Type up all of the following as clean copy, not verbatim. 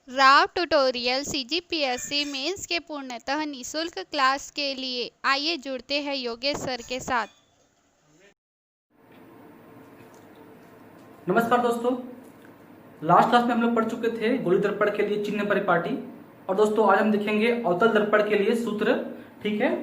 Rao tutorial CGPSC mains के पूर्णतः निःशुल्क क्लास के लिए आइए जुड़ते हैं योगेश सर के साथ। नमस्कार दोस्तों, लास्ट क्लास में हम लोग पढ़ चुके थे गोलीय दर्पण के लिए चिन्ह परिपाटी। और दोस्तों आज हम देखेंगे अवतल दर्पण के लिए सूत्र। ठीक है,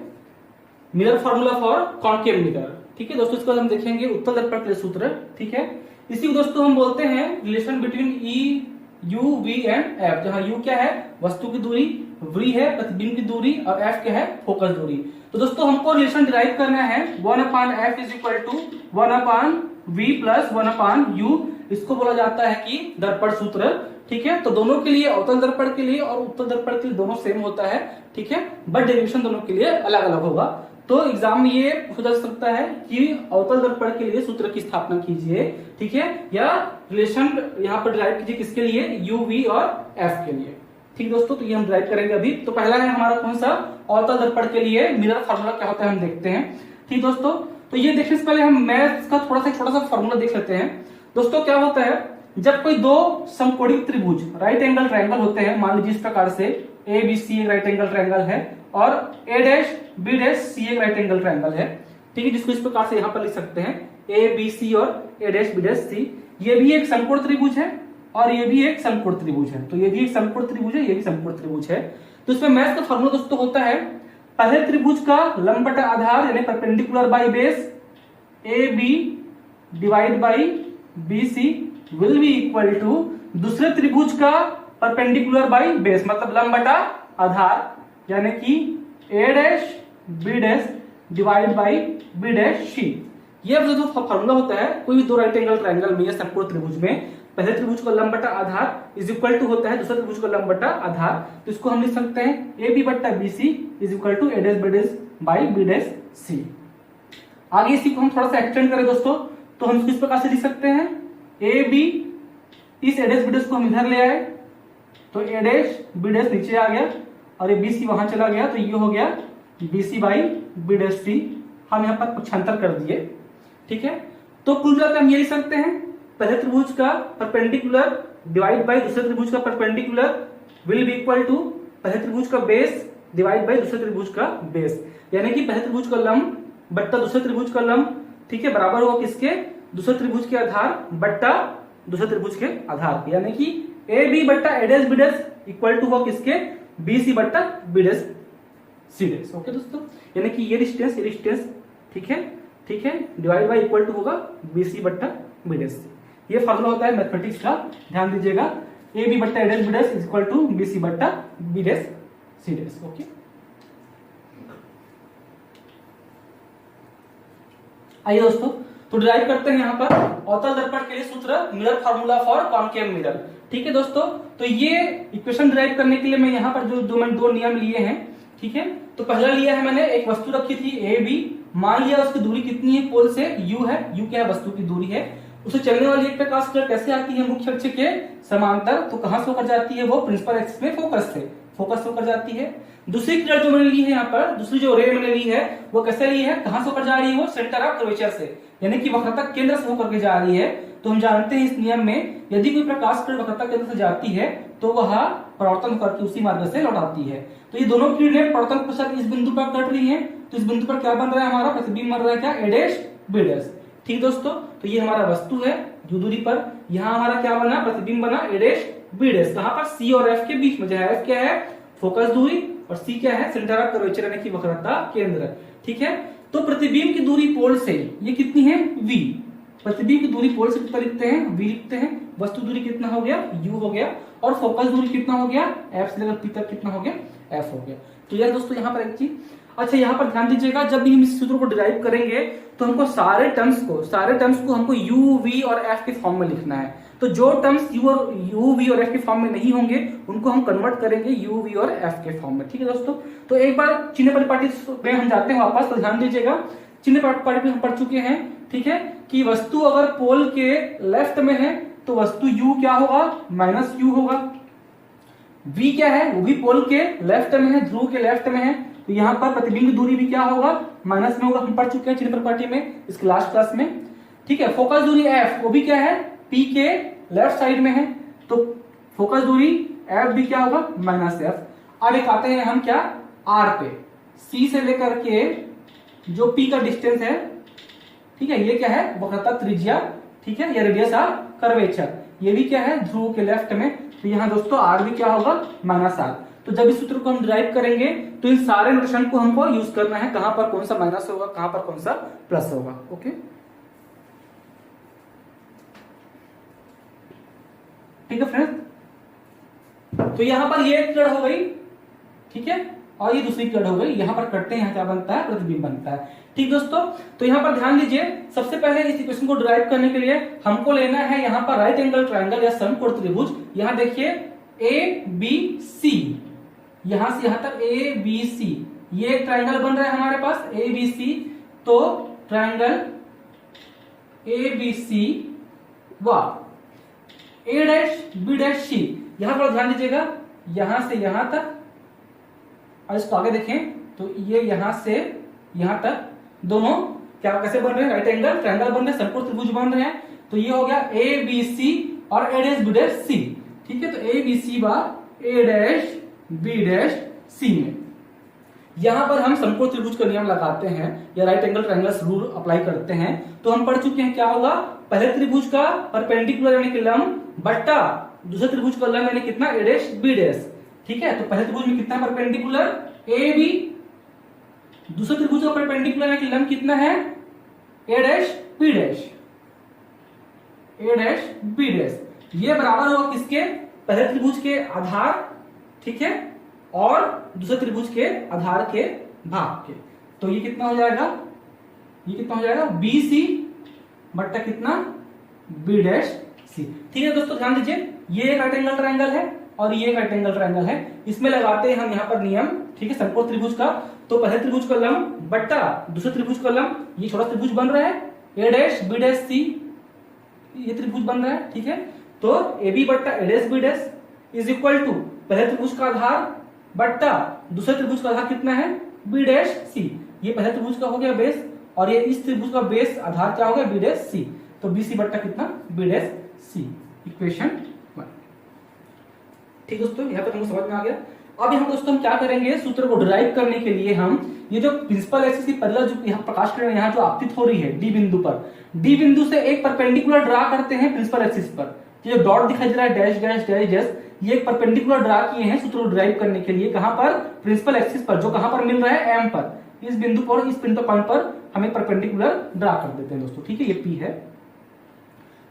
mirror formula for concave mirror. ठीक है दोस्तों, इसके बाद हम देखेंगे उत्तल दर्पण के लिए सूत्र। ठीक है, इसी को दोस्तों हम बोलते हैं relation between E U V and F, जहां यू क्या है वस्तु की दूरी, वी है प्रतिबिंब की दूरी और एफ क्या है फोकस दूरी। तो दोस्तों हमको रिलेशन डिराइव करना है 1/f is equal to 1/v plus 1/u। इसको बोला जाता है कि दर्पण सूत्र। ठीक है, तो दोनों के लिए अवतल दर्पण के लिए और उत्तल दर्पण के लिए दोनों सेम होता है। ठीक है, बट डेरिवेशन दोनों के लिए अलग अलग होगा। तो एग्जाम में ये पूछा जा सकता है कि अवतल दर्पण के लिए सूत्र की स्थापना कीजिए। ठीक है, या रिलेशन यहाँ पर डिराइव कीजिए किसके लिए, यू वी और एफ के लिए। ठीक दोस्तों, तो ये हम डिराइव करेंगे अभी। तो पहला है हमारा कौन सा, अवतल दर्पण के लिए मिरर फार्मूला क्या होता है हम देखते हैं। ठीक दोस्तों, तो ये देखने से पहले हम मैथ्स का थोड़ा सा फार्मूला देख लेते हैं। दोस्तों क्या होता है, जब कोई दो समकोणीय त्रिभुज राइट एंगल ट्रायंगल होते हैं, मान लीजिए इस प्रकार से ए बी सी एक राइट एंगल ट्रायंगल है और ए डैश बी डैश सी एक राइट एंगल ट्रायंगल है। ठीक है, जिसको इस प्रकार से यहाँ पर लिख सकते हैं ए बी सी और A dash B dash c. ये भी एक समकोण त्रिभुज है और ये भी एक समकोण त्रिभुज है। तो ये भी एक समकोण त्रिभुज है, ये भी समकोण त्रिभुज है। तो इसमें मैथ का फार्मूला दोस्तों होता है पहले त्रिभुज का लंब बटा आधार यानी perpendicular by base A B divide by B C will be equal to दूसरे त्रिभुज का परपेंडिकुलर बाई बेस मतलब लंब बटा आधार यानी कि a dash B dash divide by B dash c. ये जो फॉर्मूला होता है कोई भी दो राइट एंगल ट्रायंगल में या समकोण त्रिभुज में पहले त्रिभुज का लंब बटा आधार इज इक्वल टू होता है दूसरे त्रिभुज का लंब बटा आधार। तो इसको हम लिख सकते हैं ए बी बट्टा b c is equal to a dash B dash by B dash c. आगे इसी को हम थोड़ा सा एक्सटेंड करें दोस्तों, तो हम इसको इस प्रकार से लिख सकते हैं ए बी, इस ए डैश बी डैश को हम इधर ले आए तो ए डैश बी डैश नीचे आ गया और ये बी सी वहां चला गया, तो ये हो गया B C by B dash C. हम यहाँ पर पक्षांतर कर दिए। ठीक है, तो कुल मिलाकर हम ये लिख सकते हैं पहले त्रिभुज का परपेंडिकुलर डिवाइड बाई दूसरे त्रिभुज का perpendicular will be equal to पहले त्रिभुज का बेस डिवाइड बाई दूसरे त्रिभुज का बेस, यानी कि पहले त्रिभुज का लंब बट्टा दूसरे त्रिभुज का लंब। ठीक है, बराबर होगा किसके, दूसरे त्रिभुज के आधार बट्टा दूसरे त्रिभुज के आधार, यानी कि ए बी बट्टा A dash B dash equal to होगा किसके, बी सी बट्टा B dash C dash. Okay दोस्तों, यानी कि ये डिस्टेंस ठीक है, डिवाइड बाई इक्वल टू होगा बी सी बट्टा बी डैश सी। ये फार्मूला होता है मैथमेटिक्स का, ध्यान दीजिएगा। ए बी बट्टा A dash B dash is equal to B C बट्टा B dash C dash. Okay, आइए दोस्तों तो डिराइव करते हैं यहाँ पर अवतल दर्पण के लिए सूत्र mirror formula for concave mirror. ठीक है दोस्तों, तो ये इक्वेशन डिराइव करने के लिए मैं यहाँ पर जो मैंने दो नियम लिए हैं। ठीक है, तो पहला लिया है मैंने, एक वस्तु रखी थी ए बी, मान लिया उसकी दूरी कितनी है पोल से, यू है, यू क्या है वस्तु की दूरी है। उसे चलने वाली एक प्रकाश किरण कैसे आती है मुख्य अक्ष के समांतर, तो कहां से होकर जाती है वो प्रिंसिपल एक्सिस में फोकस होकर जाती है। दूसरी किरण जो मैंने ली है यहाँ पर, दूसरी जो रे मैंने ली है वो कैसे ली है, कहां से होकर जा रही है, वो सेंटर ऑफ कर्वेचर से यानी कि वक्रता केंद्र से होकर के जा रही है। तो हम जानते हैं इस नियम में यदि कोई प्रकाश किरण वक्रता केंद्र से जाती है तो वह परावर्तन करके उसी मार्ग से लौटाती है। तो ये दोनों किरणें परावर्तन के पश्चात इस बिंदु पर कट रही है, तो इस बिंदु पर क्या बन रहा है, हमारा प्रतिबिंब बन रहा है क्या, ए डैश बी डैश। ठीक दोस्तों, तो ये हमारा वस्तु है जो दूरी पर, यहाँ हमारा क्या बना, प्रतिबिंब बना ए डैश बी डैश, कहां पर, सी और एफ के बीच में, जहां एफ क्या है फोकस दूरी और सी क्या है सेंटर ऑफ कर्वेचर यानी कि वक्रता केंद्र। ठीक है, तो प्रतिबिंब की दूरी पोल से ये कितनी है, v। प्रतिबिंब की दूरी पोल से कितना लिखते हैं, v लिखते हैं। वस्तु दूरी कितना हो गया, u हो गया, और फोकस दूरी कितना हो गया, f से लेकर p तक कितना हो गया, f हो गया। तो यार दोस्तों यहाँ पर एक चीज, अच्छा यहाँ पर ध्यान दीजिएगा, जब भी हम इस सूत्र को डिराइव करेंगे तो हमको सारे टर्म्स को हमको u v और f के फॉर्म में लिखना है। तो जो टर्म्स u v और f के फॉर्म में नहीं होंगे उनको हम कन्वर्ट करेंगे u v और f के फॉर्म में। ठीक है दोस्तों, तो एक बार चिन्ह परिपाटी में हम जाते हैं वापस, तो ध्यान दीजिएगा चिन्ह परिपाटी में हम पढ़ चुके हैं। ठीक है, कि वस्तु अगर पोल के लेफ्ट में है तो वस्तु u क्या होगा, माइनस u होगा। v क्या है, वो भी पोल के लेफ्ट में है, ध्रुव के लेफ्ट में है, तो यहाँ पर प्रतिबिंब की दूरी भी क्या होगा, माइनस में होगा। हम पढ़ चुके हैं चिन्ह परिपाटी में इस लास्ट क्लास में। ठीक है, फोकस दूरी f वो भी क्या है, p के लेफ्ट साइड में है, तो फोकस दूरी एफ भी क्या होगा माइनस एफ। अब एक आते हैं हम क्या आर पे, सी से लेकर के जो पी का डिस्टेंस है, ठीक है, ये क्या है वक्रता त्रिज्या, ठीक है, ये रेडियस ऑफ कर्वेचर, ये भी क्या है ध्रुव के लेफ्ट में। तो यहाँ दोस्तों आर भी क्या होगा माइनस आर। तो जब इस सूत्र को हम डिराइव करेंगे तो इन सारे नोटेशन को हमको यूज करना है, कहां पर कौन सा माइनस होगा, कहां पर कौन सा प्लस होगा। ओके, ठीक है फ्रेंड्स। तो यहां पर ये एक कड़ हो गई, ठीक है, और ये दूसरी कड़ हो गई। यहां पर करते हैं, यहाँ क्या बनता है प्रतिबिंब बनता है। ठीक दोस्तों, तो यहां पर ध्यान दीजिए, सबसे पहले इस इक्वेशन को डिराइव करने के लिए हमको लेना है यहां पर राइट एंगल ट्रायंगल या समकोण त्रिभुज। यहां देखिए ए बी सी, यहां से यहां तक ए बी सी, ये एक ट्रायंगल बन रहा है हमारे पास ए बी सी। तो ट्रायंगल ए बी सी व ए डैश बी डैश सी, यहां पर ध्यान दीजिएगा यहां से यहां तक, और इसको आगे देखें तो ये यहां से यहां तक दोनों क्या कैसे बन रहे हैं, राइट एंगल ट्रायंगल बन रहे हैं, समकोण त्रिभुज बन रहे हैं। तो ये हो गया ए बी सी और A dash B dash C, ठीक है। तो A B C bar A dash B dash C में यहां पर हम समकोण त्रिभुज का नियम लगाते हैं या right angle triangles rule apply करते हैं। तो हम पढ़ चुके हैं क्या होगा, पहले त्रिभुज का परपेंडिकुलर यानी कि लंब बट्टा दूसरे त्रिभुज का लंब यानी कितना ए डैश बी डैश, ठीक है। तो पहले त्रिभुज में कितना परपेंडिकुलर ए बी, दूसरे त्रिभुज का परपेंडिकुलर यानी कि लंब कितना है ए dash B dash, A dash B dash, ये बराबर होगा किसके, पहले त्रिभुज के आधार, ठीक है, और दूसरे त्रिभुज के आधार के भाग के। तो ये कितना हो जाएगा, ये कितना हो जाएगा बी सी बट्टा कितना बी डैश सी, ठीक है दोस्तों। ध्यान दीजिए ये एक राइट एंगल ट्रायंगल है और ये एक राइट एंगल ट्रायंगल है, इसमें लगाते हैं हम यहाँ पर नियम, ठीक है, समकोण त्रिभुज का। तो पहले त्रिभुज का लंब बट्टा दूसरे त्रिभुज का लंब, ये छोटा त्रिभुज बन रहा है ए डैश बी डैश सी, ये त्रिभुज बन रहा है, ठीक है। तो ए बी बट्टा A dash B dash is equal to पहले त्रिभुज का आधार बट्टा दूसरे त्रिभुज का आधार कितना है बी डैश सी, ये पहले त्रिभुज का हो गया बेस और ये इस त्रिभुज का बेस आधार क्या हो गया बी डैश सी। तो बी सी बट्टा कितना बी डैश सी, इक्वेशन 1। ठीक दोस्तों, यहाँ पर हमको समझ में आ गया। अब यहाँ दोस्तों हम क्या करेंगे, सूत्र को डिराइव करने के लिए हम ये जो प्रिंसिपल एक्सिस की पैरेलल जो यहाँ प्रकाश किरण यहाँ जो आपतित हो रही है डी बिंदु पर, डी बिंदु से एक परपेंडिकुलर ड्रा करते हैं प्रिंसिपल एक्सिस पर। ये जो डॉट दिखाई दे रहा है डैश डैश डैश डैश, ये एक परपेंडिकुलर ड्रा किए हैं सूत्र को डिराइव करने के लिए, कहां पर प्रिंसिपल एक्सिस पर, जो कहां पर मिल रहा है एम पर, इस बिंदु पर, इस प्रिंसिपल पॉइंट पर हम एक परपेंडिकुलर ड्रा कर देते हैं दोस्तों, ठीक है। ये पी है,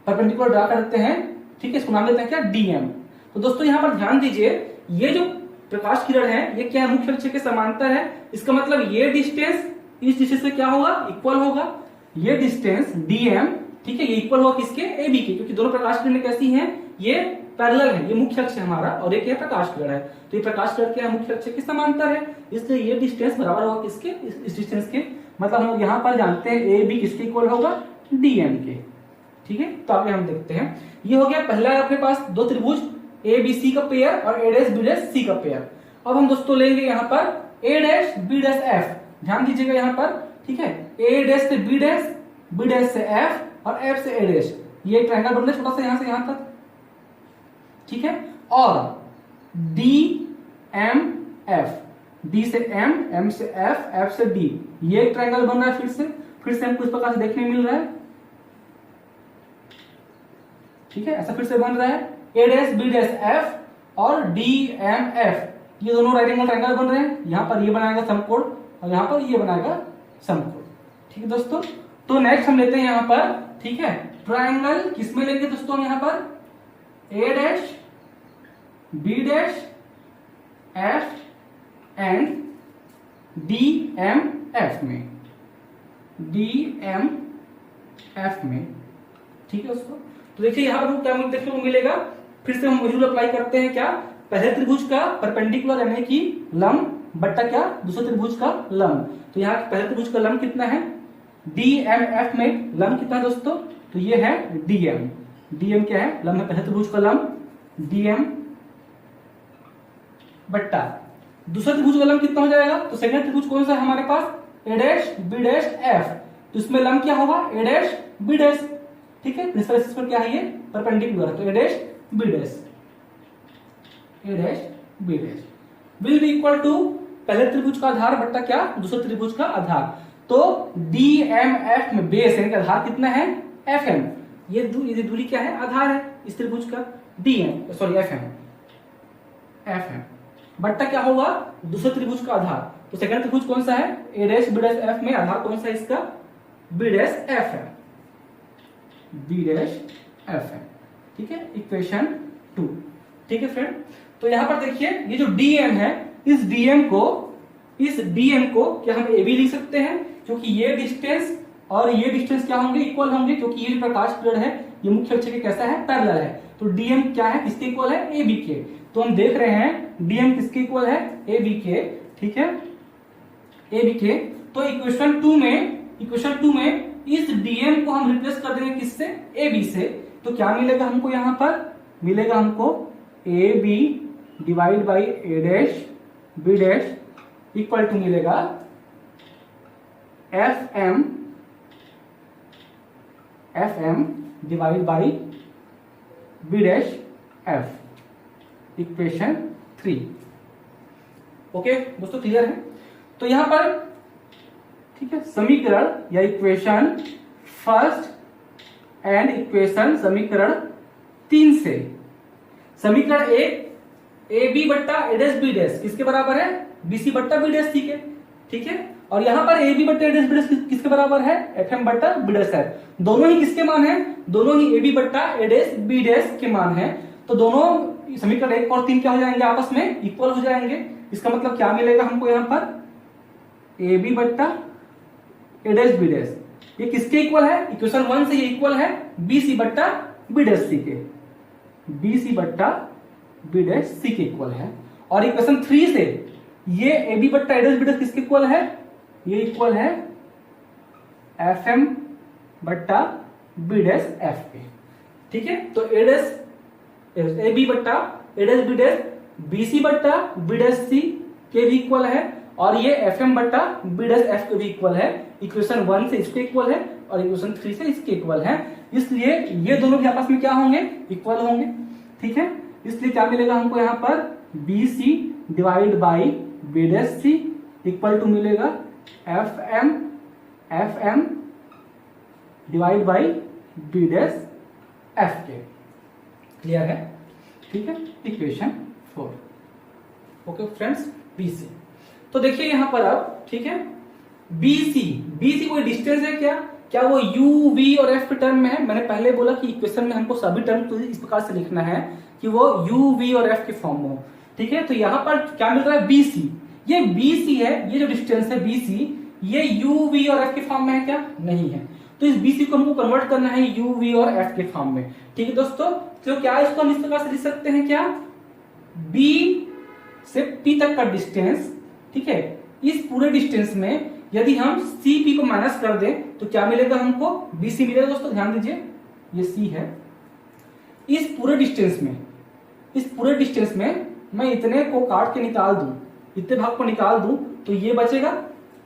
परपेंडिकुलर ड्रा कर देते हैं, ठीक है, इसको नाम देते हैं क्या डीएम। तो दोस्तों यहाँ पर ध्यान दीजिए, ये जो प्रकाश किरण है ये क्या है मुख्य अक्ष के समांतर है, इसका मतलब ये डिस्टेंस इस डिस्टेंस से क्या होगा इक्वल होगा, ये डिस्टेंस डीएम, ठीक है, ये इक्वल होगा किसके ए बी के, क्योंकि दोनों प्रकाश किरणें कैसी हैं, ये पैरेलल है, ये मुख्य अक्ष है हमारा और एक ये प्रकाश किरण है। तो ये प्रकाश किरण क्या है मुख्य अक्ष के समांतर है, इसलिए ये डिस्टेंस बराबर होगा किसके, इस डिस्टेंस के। मतलब हम लोग यहाँ पर जानते हैं ए बी किसके इक्वल होगा डीएम के, ठीक है। तो आगे हम देखते हैं, ये हो गया पहला अपने पास दो त्रिभुज ए बी सी का पेयर और ए डैश बी डैश सी का पेयर। अब हम दोस्तों लेंगे यहाँ पर A dash B dash F, ध्यान दीजिएगा यहाँ पर, ठीक है, ए डैश से बी डैश, बी डैश से एफ और एफ से ए डैश, ये एक ट्रायंगल बन रहा है छोटा सा यहाँ से यहाँ तक, ठीक है। और डी एम एफ, डी से एम, एम से एफ, एफ से डी, ये एक ट्रायंगल बन रहा है फिर से हमको इस प्रकार से देखने मिल रहा है, ठीक है, ऐसा फिर से बन रहा है ए डैश बी डैश एफ और डी एम एफ, ये दोनों राइट एंगल ट्रायंगल बन रहे हैं। यहां पर ये बनाएगा समकोण और यहां पर ये बनाएगा समकोण, ठीक है दोस्तों। तो नेक्स्ट हम लेते हैं यहां पर, ठीक है, ट्रायंगल किसमें लेंगे दोस्तों, यहां पर A dash B dash F and D M F में, डी एम एफ में, ठीक है दोस्तों। तो देखिए यहां पर क्या देखने को मिलेगा, फिर से हम वही रूल अप्लाई करते हैं, क्या, पहले त्रिभुज का परपेंडिकुलर यानी कि लंब बट्टा क्या दूसरे त्रिभुज का लंब। तो यहाँ पहले त्रिभुज का लंब कितना है डी एम एफ में, लंब कितना है दोस्तों, तो ये है डीएम, डीएम क्या है लंब है पहले त्रिभुज का लंब डीएम बट्टा दूसरा त्रिभुज का लंब कितना हो जाएगा, तो सेकंड त्रिभुज कौन सा है हमारे पास ए डैश बी डैश एफ, तो इसमें लंब क्या होगा ए डैश बी डैश, ठीक है, प्रिंसिपल एक्सिस पर क्या है ये परपेंडिकुलर है, तो A dash B dash, A dash B dash will be equal to पहले त्रिभुज का आधार बट्टा क्या दूसरे त्रिभुज का आधार। तो DMF में बेस यानी कि आधार कितना है FM, ये दूरी क्या है आधार है इस त्रिभुज का FM बट्टा क्या होगा दूसरे त्रिभुज का आधार। तो सेकंड त्रिभुज कौन सा है A dash B dash F में आधार कौन सा है इसका B डैश F है, B डैश F है। ठीक है इक्वेशन 2। ठीक है फ्रेंड, तो यहां पर देखिए ये जो DM है इस DM को क्या हम AB लिख सकते हैं क्योंकि ये डिस्टेंस और ये डिस्टेंस क्या होंगे इक्वल होंगे क्योंकि ये प्रकाश किरण है ये मुख्य अक्ष के कैसा है पैरेलल है। तो DM क्या है किसके इक्वल है AB के। तो हम देख रहे हैं DM किसके इक्वल है AB के। ठीक है AB के। तो इक्वेशन 2 में इस DM को हम रिप्लेस कर देंगे किससे AB से। तो क्या मिलेगा हमको यहां पर मिलेगा हमको AB divide by A dash B dash equal to मिलेगा FM divide by B dash F equation 3। Okay दोस्तों क्लियर है। तो यहां पर ठीक है समीकरण या इक्वेशन फर्स्ट एंड इक्वेशन समीकरण 3 से समीकरण 1 AB बट्टा A डैश B डैश किसके बराबर है BC बट्टा B डैश C के। ठीक है और यहां पर AB बट्टा A डैश B डैश किसके बराबर है FM बट्टा B डैश है। दोनों ही किसके मान है दोनों ही AB बट्टा A डैश B डैश के मान है। तो दोनों समीकरण 1 और 3 क्या हो जाएंगे आपस में इक्वल हो जाएंगे। इसका मतलब क्या मिलेगा हमको यहां पर AB बट्टा A डैश B डैश ये किसके इक्वल है इक्वेशन 1 से ये इक्वल है BC बट्टा B डैश C के, BC बट्टा B डैश C के इक्वल है। और इक्वेशन 3 से ये AB बट्टा A डैश B डैश किसके इक्वल है ये इक्वल है FM बट्टा B डैश F के। ठीक है तो A डैश AB बट्टा A dash B dash BC बट्टा B डैश C के भी इक्वल है और ये FM बट्टा B डैश F के भी इक्वल है। इक्वेशन 1 से इसके इक्वल है और इक्वेशन 3 से इसके इक्वल है, इसलिए ये दोनों भी आपस में क्या होंगे इक्वल होंगे। ठीक है इसलिए क्या मिलेगा हमको यहाँ पर BC divide by B dash C equal to मिलेगा FM divide by B dash F के। क्लियर है। ठीक है इक्वेशन 4। Okay friends BC। तो देखिए यहां पर अब ठीक है BC कोई डिस्टेंस है क्या वो U V और F के टर्म में है। मैंने पहले बोला कि इक्वेशन में हमको सभी टर्म तो इस प्रकार से लिखना है कि वो U V और F के फॉर्म में हो। ठीक है तो यहां पर क्या मिल रहा है BC, ये BC है ये जो डिस्टेंस है BC ये U V और F के फॉर्म में है क्या नहीं है। तो इस BC को हमको कन्वर्ट करना है U V और F के फॉर्म में। ठीक है दोस्तों तो क्या इसको हम इस प्रकार से लिख सकते हैं क्या B से P तक का डिस्टेंस। ठीक है इस पूरे डिस्टेंस में यदि हम CP को माइनस कर दें तो क्या मिलेगा हमको BC मिलेगा। दोस्तों ध्यान दीजिए ये C है। इस पूरे डिस्टेंस में मैं इतने को काट के निकाल दूं इतने भाग को निकाल दूं तो ये बचेगा।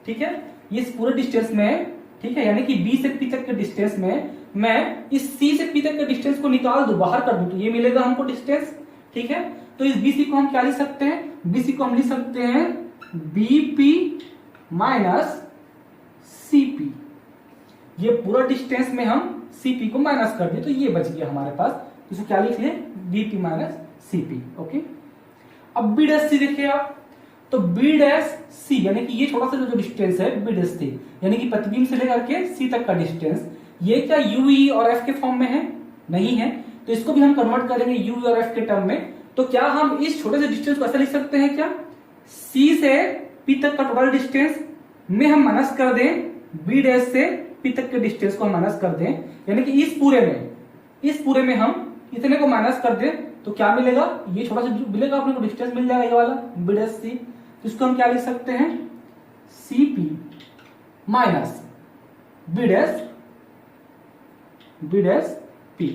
ठीक है इस पूरे डिस्टेंस में ठीक है यानी कि B से P तक के डिस्टेंस में मैं इस C से P तक के डिस्टेंस को निकाल दूं बाहर कर दूं तो ये मिलेगा हमको डिस्टेंस। ठीक है तो इस BC को हम क्या लिख सकते हैं BC को हम लिख सकते हैं BP माइनस CP। ये पूरा डिस्टेंस में हम CP को माइनस कर दिए तो ये बच गया हमारे पास। इसको क्या लिख लिए BP माइनस CP। ओके अब B डैश C देखिए आप तो B डैश C यानी कि ये छोटा सा जो डिस्टेंस है B डैश C यानी कि प्रतिबिंब से लेकर के C तक का डिस्टेंस ये क्या U V और F के फॉर्म में है नहीं है। तो इसको भी हम कन्वर्ट करेंगे U V और F के टर्म में। तो क्या हम इस छोटे से डिस्टेंस को ऐसा लिख सकते हैं क्या C से P तक का टोटल डिस्टेंस में हम माइनस कर दें B डैश से P तक के डिस्टेंस को हम माइनस कर दें यानी कि इस पूरे में हम इतने को माइनस कर दें तो क्या मिलेगा ये छोटा सा मिलेगा अपने को डिस्टेंस मिल जाएगा ये वाला B डैश C। तो इसको हम क्या लिख सकते हैं CP minus B dash P।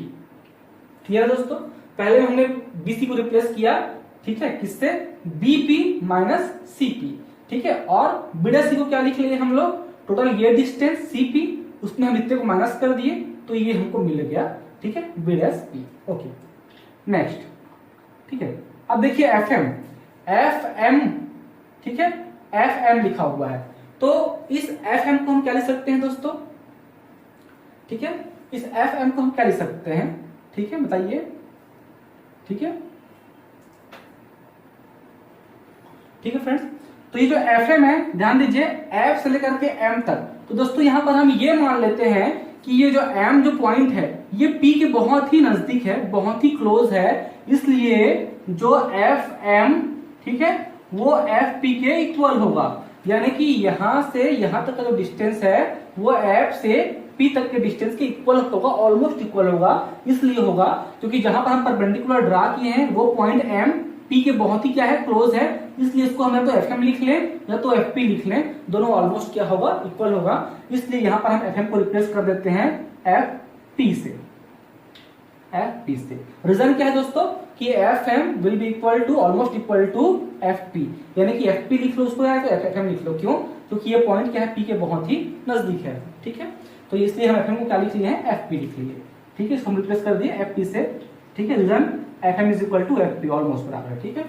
Clear है दोस्तों पहले हमने BC को रिप्लेस किया ठीक है किससे BP माइनस CP। ठीक है और B डैश C को क्या लिख लिए हम लोग टोटल ये डिस्टेंस CP उसमें हम इतने को माइनस कर दिए तो ये हमको मिल गया। ठीक है B dash P। Okay next. ठीक है अब देखिए एफ एम, ठीक है, एफ एम लिखा हुआ है, तो इस एफ एम को हम क्या लिख सकते हैं दोस्तों, ठीक है, इस एफ एम को हम क्या लिख सकते हैं, ठीक है बताइए, ठीक है, ठीक है फ्रेंड्स। तो ये जो एफ एम है, ध्यान दीजिए एफ से लेकर के एम तक, तो दोस्तों यहां पर हम ये मान लेते हैं कि ये जो एम जो पॉइंट है ये पी के बहुत ही नजदीक है, बहुत ही क्लोज है, इसलिए जो एफ एम, ठीक है, वो एफ पी के इक्वल होगा, यानी कि यहां से यहां तक का जो डिस्टेंस है वो एफ से पी तक के डिस्टेंस के इक्वल होगा, ऑलमोस्ट इक्वल होगा। इसलिए होगा क्योंकि जहां पर हम परपेंडिकुलर ड्रा किए हैं वो पॉइंट एम पी के बहुत ही क्या है, क्लोज है, इसलिए इसको हम या तो एफ एम लिख लें या तो एफ पी लिख लें, दोनों ऑलमोस्ट क्या होगा, इक्वल होगा। इसलिए यहां पर हम एफ एम को रिप्लेस कर देते हैं एफ पी से, एफ पी से। रीजन क्या है दोस्तों कि F M will be equal to almost equal to F P, यानी कि एफ पी लिख लो उसको या तो एफ एम लिख लो, क्यों, क्योंकि ये पॉइंट क्या है, पी के बहुत ही नजदीक है, ठीक है। तो इसलिए हम एफ एम को क्या लिख लिए हैं, एफ पी लिख लिए, ठीक है, इसको हम रिप्लेस कर दिए एफ पी से, ठीक है। Reason F M is equal to F P, almost बराबर है, ठीक है।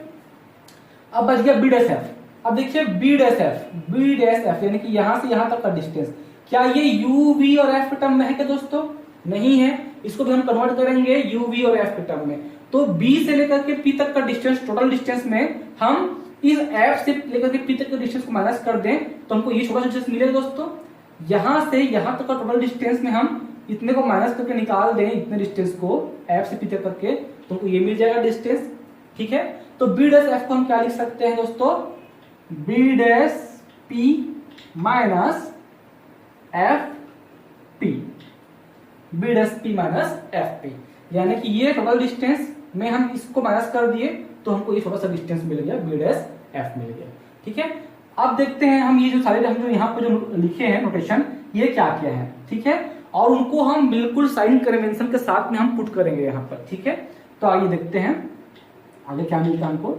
अब बच गया बी डैश एफ। अब देखिए बी डैश एफ यानी कि यहां से यहां तक का डिस्टेंस, क्या ये यू वी और एफ के टर्म में है क्या दोस्तों, नहीं है, इसको भी हम कन्वर्ट करेंगे यू वी और एफ के टर्म में। तो बी से लेकर के पी तक का डिस्टेंस, टोटल डिस्टेंस में हम इस एफ से लेकर के पी तक के डिस्टेंस को माइनस कर दें तो हमको ये छोटा सा डिस्टेंस मिलेगा दोस्तों। यहां से यहां तक का टोटल डिस्टेंस में हम इतने को माइनस करके निकाल दें, इतने डिस्टेंस को एफ से पी तक करके, तो हमको ये मिल जाएगा डिस्टेंस, ठीक है। तो बी डैश एफ को हम क्या लिख सकते हैं दोस्तों, B dash P minus F P, B dash P minus F P, यानी कि ये टोटल डिस्टेंस में हम इसको माइनस कर दिए तो हमको ये छोटा सा डिस्टेंस मिल गया, बी डैश एफ मिल गया, ठीक है। अब देखते हैं हम ये जो सारे हम जो यहाँ पे जो लिखे हैं नोटेशन, ये क्या क्या है, ठीक है, और उनको हम बिल्कुल साइन कन्वेंशन के साथ में हम पुट करेंगे यहाँ पर, ठीक है। तो आइए देखते हैं आगे क्या मिलता है हमको।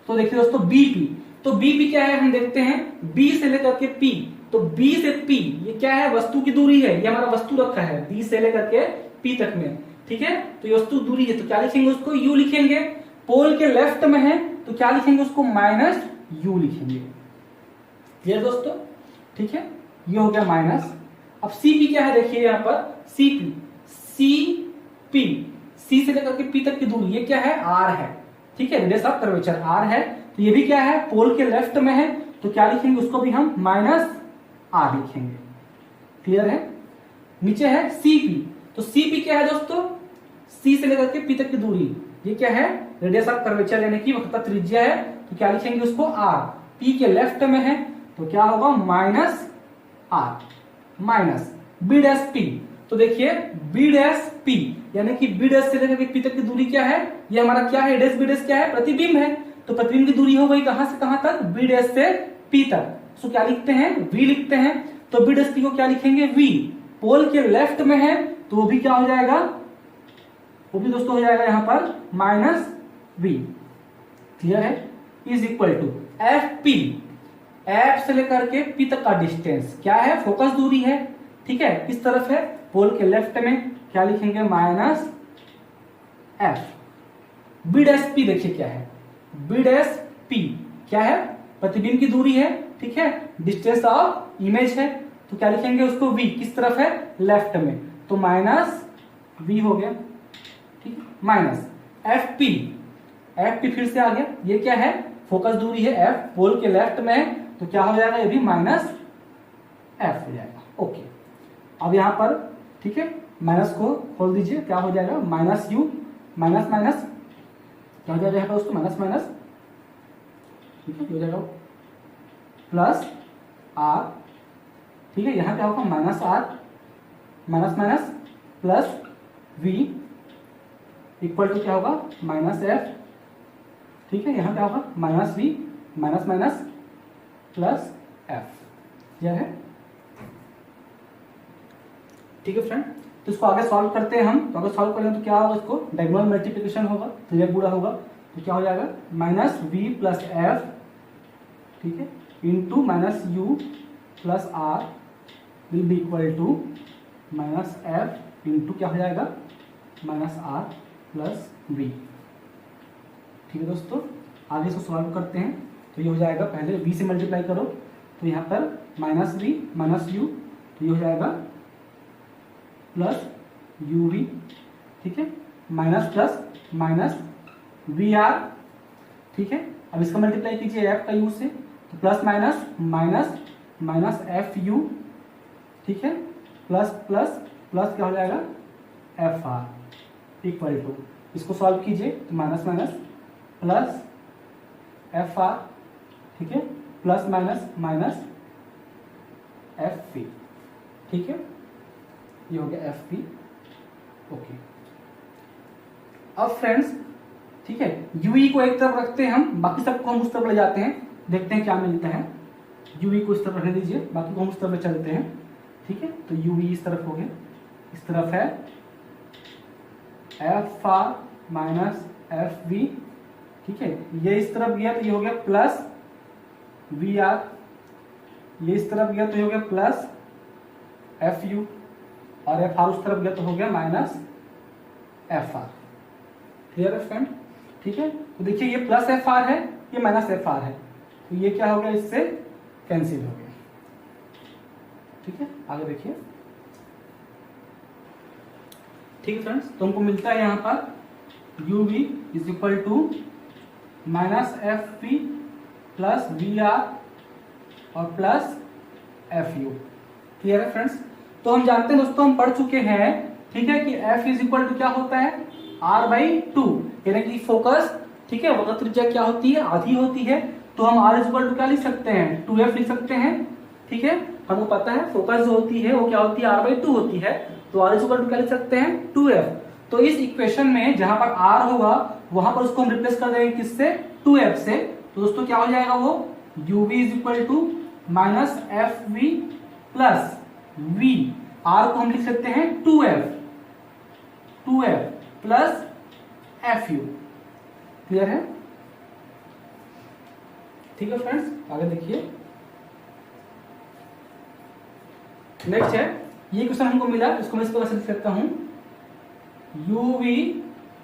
तो देखिए दोस्तों बीपी, तो बीपी क्या है हम देखते हैं, बी से लेकर के पी, तो बी से पी ये क्या है, वस्तु की दूरी है, ये हमारा वस्तु रखा है बी से लेकर के पी तक में, ठीक है। तो ये वस्तु दूरी है, तो क्या लिखेंगे उसको, यू लिखेंगे। पोल के लेफ्ट में है तो क्या लिखेंगे उसको, माइनस यू लिखेंगे, क्लियर दोस्तों, ठीक है, ये हो गया माइनस। अब सीपी क्या है देखिए यहाँ पर, सीपी, सीपी, सी से लेकर के पी तक की दूरी ये क्या है, आर है, ठीक है, रेडियस ऑफ कर्वेचर आर है, तो ये भी क्या है, पोल के लेफ्ट में है, तो क्या लिखेंगे उसको भी हम माइनस आर लिखेंगे, क्लियर है। नीचे है सीपी, तो सीपी क्या है दोस्तों, सी से लेकर के पी तक की दूरी ये क्या है, रेडियस ऑफ कर्वेचर यानी कि वक्रता त्रिज्या है, तो क्या लिखेंगे उसको आर, पी के लेफ्ट में है तो क्या होगा minus R, minus B dash P, तो देखिए बी डैश पी यानी कि बी डैश से लेकर के पी तक की दूरी क्या है, ये हमारा क्या है, डैश बी डैश क्या है, प्रतिबिंब है, तो प्रतिबिंब की दूरी हो गई कहां से कहां तक, बी डैश से पी तक, तो क्या लिखते हैं, वी लिखते हैं। तो बी डैश पी को क्या लिखेंगे, वी, पोल के लेफ्ट में है तो वो भी क्या हो जाएगा, वो भी दोस्तों हो जाएगा यहां पर माइनस वी, क्लियर है, is equal to F P, F से लेकर के पी तक का डिस्टेंस क्या है, फोकस दूरी है, ठीक है, किस तरफ है, पोल के लेफ्ट में, क्या लिखेंगे minus F. B dash P देखिए क्या है, बी डैश पी क्या है, प्रतिबिंब की दूरी है, ठीक है, डिस्टेंस ऑफ इमेज है, तो क्या लिखेंगे उसको, वी किस तरफ है, लेफ्ट में, तो माइनस वी हो गया, ठीक है, minus F P, F P फिर से आ गया, ये क्या है, फोकस दूरी है एफ, पोल के लेफ्ट में है, तो क्या हो जाएगा, ये भी माइनस एफ हो जाएगा, ओके। अब यहां पर ठीक है, माइनस को खोल दीजिए, क्या हो जाएगा, माइनस यू, माइनस माइनस क्या हो जाएगा यहाँ पर उसको, माइनस माइनस, ठीक है, हो जाएगा प्लस आर, ठीक है, यहां क्या होगा, minus R, minus minus plus V equal to क्या होगा, माइनस एफ, ठीक है, यहां क्या होगा, minus V, minus minus plus F, यह है, ठीक है फ्रेंड। तो इसको आगे सॉल्व करते हैं हम, तो अगर सॉल्व करें तो क्या होगा, इसको डायगोनल मल्टीप्लिकेशन होगा, तो ये गुणा होगा, तो क्या हो जाएगा, माइनस वी प्लस एफ, ठीक है, into minus U plus R will be equal to minus F into क्या हो जाएगा, माइनस आर प्लस वी, ठीक है दोस्तों, आगे इसको सॉल्व करते हैं। तो ये हो जाएगा, पहले v से मल्टीप्लाई करो तो यहाँ पर माइनस v माइनस u, तो ये हो जाएगा प्लस uv, ठीक है, माइनस प्लस माइनस vr, ठीक है। अब इसका मल्टीप्लाई कीजिए f का u से, तो plus minus minus minus fu, ठीक है, प्लस प्लस प्लस क्या हो जाएगा fr इक्वल टू, इसको सॉल्व कीजिए तो माइनस माइनस प्लस fr, ठीक है, प्लस माइनस माइनस fv, ठीक है, ये हो गया fv। ओके, अब फ्रेंड्स ठीक है, ue को एक तरफ रखते हैं हम, बाकी सबको हम उस तरफ ले जाते हैं, देखते हैं क्या मिलता है। ue को इस तरफ रहने दीजिए, बाकी को हम उस तरफ ले चलते हैं, ठीक है। तो ue इस तरफ हो गया, इस तरफ है fr माइनस fv, ठीक है, ये इस तरफ गया तो ये हो गया प्लस vr, ये इस तरफ गया तो ये हो गया प्लस fu, और fr उस तरफ गया तो हो गया माइनस fr। क्लियर है फ्रेंड, ठीक है। तो देखिए ये प्लस fr है, ये माइनस fr है, तो ये क्या हो गया, इससे कैंसिल हो गया, ठीक है। आगे देखिए, ठीक है फ्रेंड्स, तो हमको मिलता है यहाँ पर uv is equal to minus fp plus vr और प्लस fu। क्लियर है फ्रेंड्स, तो हम जानते हैं दोस्तों, हम पढ़ चुके हैं, ठीक है, कि f इज इक्वल टू क्या होता है r/2, यानी कि फोकस, ठीक है, वक्रता त्रिज्या क्या होती है, आधी होती है, तो हम r इज इक्वल टू क्या लिख सकते हैं 2f लिख सकते हैं, ठीक है। हमको पता है फोकस जो होती है वो क्या होती है r/2 होती है, तो r इज इक्वल टू क्या लिख सकते हैं 2f। तो इस इक्वेशन में जहां पर r होगा वहां पर उसको हम रिप्लेस कर देंगे किससे, 2f से, तो दोस्तों क्या हो जाएगा वो uv is equal to minus fv plus v, r को हम लिख सकते हैं 2f प्लस fu। क्लियर है, ठीक है फ्रेंड्स। आगे देखिए, नेक्स्ट है, ये क्वेश्चन हमको मिला, इसको मैं इस तरह से लिख सकता हूं uv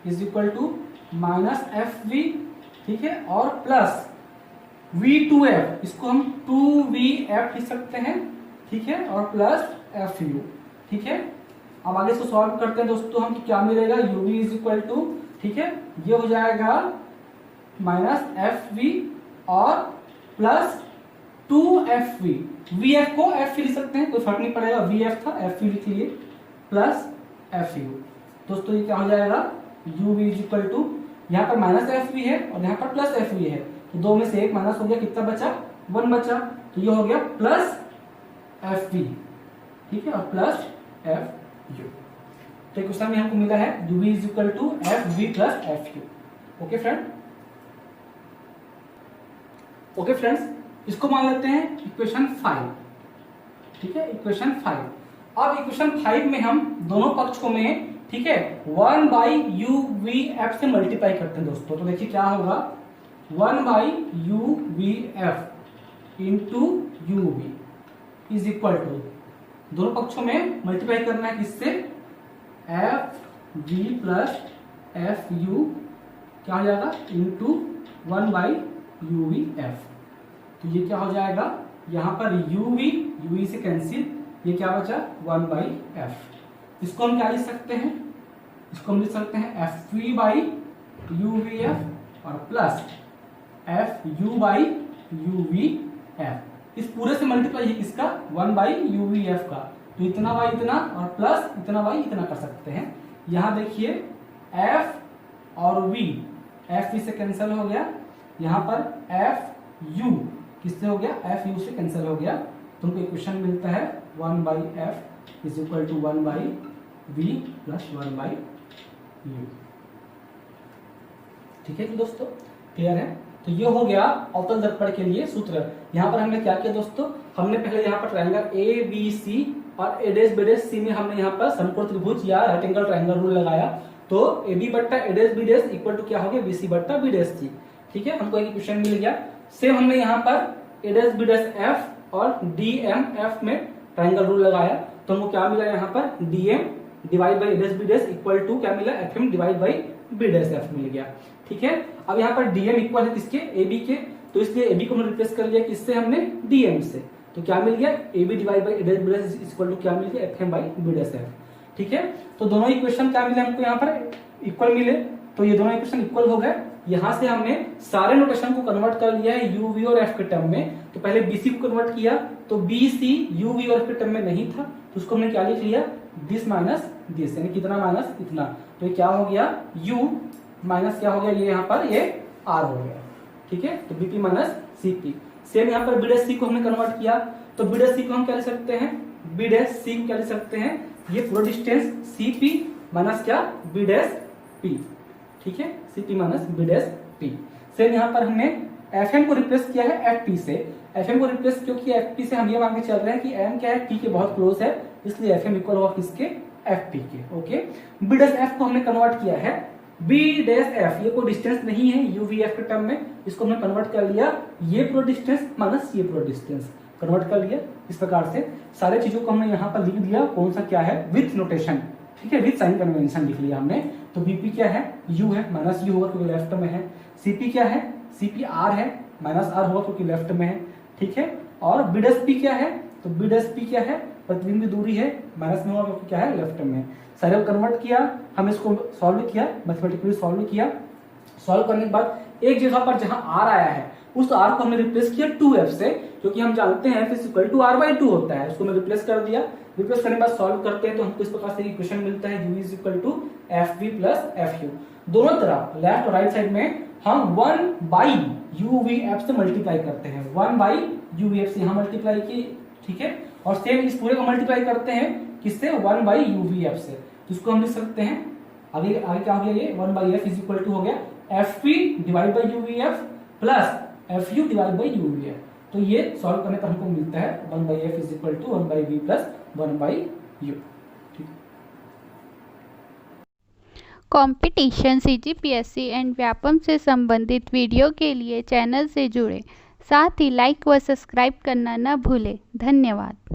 is equal to minus fv, ठीक है, और प्लस v2f, इसको हम 2vf लिख सकते हैं, ठीक है, और प्लस fu, ठीक है। अब आगे इसको सॉल्व करते हैं दोस्तों हम, क्या मिलेगा uv इज इक्वल टू, ठीक है, ये हो जाएगा माइनस fv और प्लस 2fv, vf को fv लिख सकते हैं, कोई फर्क नहीं पड़ेगा, vf था fv लिख लिए, प्लस fu। दोस्तों ये क्या हो जाएगा uv इज इक्वल टू, यहाँ पर माइनस fv है और यहाँ पर प्लस fv है, तो दो में से एक माइनस हो गया, कितना बचा 1 बचा, तो ये हो गया प्लस fv, ठीक है, और प्लस fu। तो क्वेश्चन में हमको मिला है uv is equal to fv plus fu। Okay friend, okay friends, इसको मान लेते हैं इक्वेशन 5, ठीक है, इक्वेशन 5। अब इक्वेशन 5 में हम दोनों पक्षों में, ठीक है, 1/uvf से मल्टीप्लाई करते हैं दोस्तों, तो देखिए क्या होगा 1/uvf into uv is equal to, दोनों पक्षों में मल्टीप्लाई करना है किससे, fv प्लस fu, क्या हो जाएगा इंटू 1/uvf। तो ये क्या हो जाएगा, यहाँ पर uv से कैंसिल, ये क्या बचा 1/f। इसको हम क्या लिख सकते हैं, इसको हम लिख सकते हैं fv/uvf और प्लस fu/uvf। इस पूरे से मल्टीप्लाई है किसका 1/uvf का, तो इतना y इतना और प्लस इतना y इतना कर सकते हैं। यहाँ देखिए f और v, f से कैंसिल हो गया, यहाँ पर fu किससे हो गया, fu से कैंसिल हो गया, तुमको इक्वेशन मिलता है 1/f is equal to 1/v plus 1/u। ठीक है दोस्तों, क्लियर है। तो ये हो गया अवतल दर्पण के लिए सूत्र। यहाँ पर हमने क्या किया दोस्तों, हमने पहले यहाँ पर ट्रायंगल ए बी सी और ए डेश बी डेश सी में हमने यहाँ पर समकोण त्रिभुज या राइट एंगल ट्रायंगल रूल लगाया, तो ए बी बट्टा A dash B dash equal to क्या हो गया बी सी बट्टा बी डेश सी। ठीक है, हमको एक इक्वेशन मिल गया। सेम हमने यहाँ पर A dash B dash F और डी एम एफ में ट्रायंगल रूल लगाया, तो हमको क्या मिला यहाँ पर D M divide by A dash B dash equal to क्या मिला F M divide by B dash F मिल गया। ठीक है। अब यहाँ पर डीएम इक्वल है किसके, AB के, तो इसलिए AB को हमने रिप्लेस कर लिया किससे, हमने डीएम से। तो क्या मिल गया, AB divide by A dash B dash equal to क्या मिल गया, FM by B dash F। ठीक है, तो दोनों इक्वेशन क्या मिले हमको यहाँ पर, इक्वल मिले। तो ये दोनों इक्वेशन इक्वल हो गए। यहां से हमने सारे नोटेशन को कन्वर्ट कर लिया है UV और F के टर्म में। तो पहले BC को कन्वर्ट किया, तो BC UV और F के टर्म में नहीं था, तो उसको हमने क्या लिख लिया, दिस माइनस दिस, यानी कितना माइनस इतना। तो ये क्या हो गया, U माइनस क्या हो गया, ये यहाँ पर ये R हो गया। ठीक है, तो BP माइनस CP। सेम यहाँ पर B डैश C को हमने कन्वर्ट किया, तो B डैश C को हम क्या लिख सकते हैं, B डैश C को क्या लिख सकते हैं, ये पूरा डिस्टेंस CP माइनस क्या, B डैश P। ठीक है, CP minus B dash P। Same यहाँ पर हमने FM को रिप्लेस किया है FP से। FM को रिप्लेस क्यों किया FP से, हम ये मान के चल रहे हैं कि M क्या है, P के बहुत क्लोज है, इसलिए FM इक्वल होगा किसके, FP के। ओके, B डैश F को हमने कन्वर्ट किया है B डैश F, ये कोई डिस्टेंस नहीं है UVF के टर्म में, इसको हमने कन्वर्ट कर लिया, ये पूरा डिस्टेंस माइनस ये पूरा डिस्टेंस कन्वर्ट कर लिया। इस प्रकार से सारे चीजों को हमने यहाँ पर लिख दिया, कौन सा क्या है, विथ नोटेशन। ठीक है, विथ साइन कन्वेंशन लिख लिया हमने। तो BP क्या है, U है, माइनस U होगा क्योंकि लेफ्ट में है। CP क्या है, CP R है, माइनस R होगा क्योंकि लेफ्ट में है। ठीक है, और B डैश P क्या है, तो B डैश P क्या है, प्रतिबिंब की दूरी है, माइनस में होगा क्योंकि क्या है, लेफ्ट में। सारे को कन्वर्ट किया, हम इसको सॉल्व किया, मैथमेटिकली सॉल्व किया। सॉल्व करने के बाद एक जगह पर जहां R आया है, उस R को हमने रिप्लेस किया 2F से, क्योंकि हम जानते हैं F इक्वल टू R/2 होता है, उसको हमने रिप्लेस कर दिया। रिप्लेस करने के बाद सॉल्व करते हैं तो हमको इस प्रकार से इक्वेशन मिलता है, U is equal to FV plus FU। दोनों तरफ लेफ्ट और राइट साइड में हम 1/UVF से मल्टीप्लाई करते हैं, 1/UVF से यहाँ मल्टीप्लाई की। ठीक है, और सेम इस पूरे को मल्टीप्लाई करते हैं किससे, 1/UVF से। तो इसको हम लिख सकते हैं, आगे आगे क्या हो गया, ये 1/F इज इक्वल टू हो गया FP divide by UVF plus FU divide by UVF। तो ये सॉल्व करने पर हमको मिलता है 1/F is equal to 1/V plus 1/U। Competition CGPSC and Vyapam से संबंधित वीडियो के लिए चैनल से जुड़े, साथ ही लाइक व सब्सक्राइब करना न भूलें। धन्यवाद।